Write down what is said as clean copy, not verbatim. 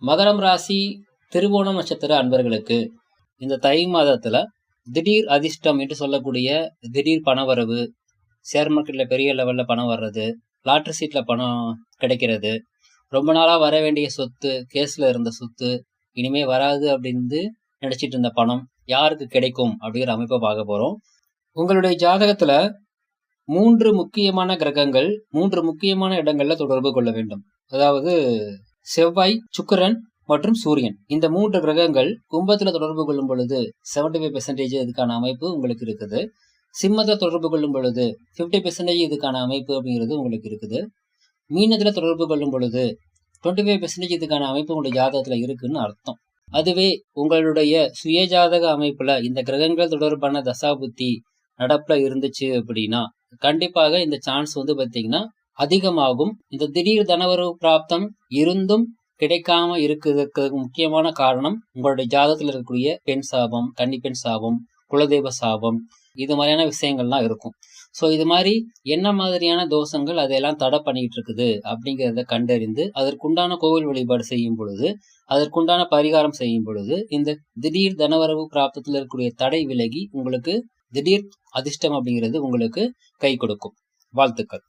மகரம் ராசி திருவோணம் நட்சத்திர அன்பர்களுக்கு இந்த தை மாதத்துல திடீர் அதிர்ஷ்டம் என்று சொல்லக்கூடிய திடீர் பணவரவு, ஷேர் மார்க்கெட்ல பெரிய லெவல்ல பணம் வர்றது, லாட்டரி சீட்ல பணம் கிடைக்கிறது, ரொம்ப நாளா வர வேண்டிய சொத்து, கேஸ்ல இருந்த சொத்து இனிமே வராது அப்படின்னு நினைச்சிட்டு இருந்த பணம் யாருக்கு கிடைக்கும் அப்படிங்கிற அமைப்பை பார்க்க போறோம். உங்களுடைய ஜாதகத்துல 3 முக்கியமான கிரகங்கள் 3 முக்கியமான இடங்கள்ல தொடர்பு கொள்ள வேண்டும். அதாவது செவ்வாய், சுக்கிரன் மற்றும் சூரியன். இந்த 3 கிரகங்கள் கும்பத்துல தொடர்பு கொள்ளும் பொழுது 75% இதுக்கான அமைப்பு உங்களுக்கு இருக்குது. சிம்மத்துல தொடர்பு கொள்ளும் பொழுது 50% இதுக்கான அமைப்பு அப்படிங்கிறது உங்களுக்கு இருக்குது. மீனத்துல தொடர்பு கொள்ளும் பொழுது 25% இதுக்கான அமைப்பு உங்களுடைய ஜாதகத்துல இருக்குன்னு அர்த்தம். அதுவே உங்களுடைய சுய ஜாதக அமைப்புல இந்த கிரகங்கள் தொடர்பான தசாபுத்தி நடப்புல இருந்துச்சு அப்படின்னா கண்டிப்பாக இந்த சான்ஸ் பாத்தீங்கன்னா அதிகமாகும். இந்த திடீர் தனவரவு பிராப்தம் இருந்தும் கிடைக்காம இருக்கிறதுக்கு முக்கியமான காரணம் உங்களுடைய ஜாதகத்துல இருக்கக்கூடிய பெண் சாபம், கன்னிப்பெண் சாபம், குலதெய்வ சாபம், இது மாதிரியான விஷயங்கள்லாம் இருக்கும். ஸோ இது மாதிரி என்ன மாதிரியான தோஷங்கள் அதையெல்லாம் தடை பண்ணிட்டு இருக்குது அப்படிங்கிறத கண்டறிந்து அதற்குண்டான கோவில் வழிபாடு செய்யும் பொழுது, அதற்குண்டான பரிகாரம் செய்யும் பொழுது இந்த திடீர் தனவரவு பிராப்தத்தில் இருக்கக்கூடிய தடை விலகி உங்களுக்கு திடீர் அதிர்ஷ்டம் அப்படிங்கிறது உங்களுக்கு கை கொடுக்கும். வாழ்த்துக்கள்.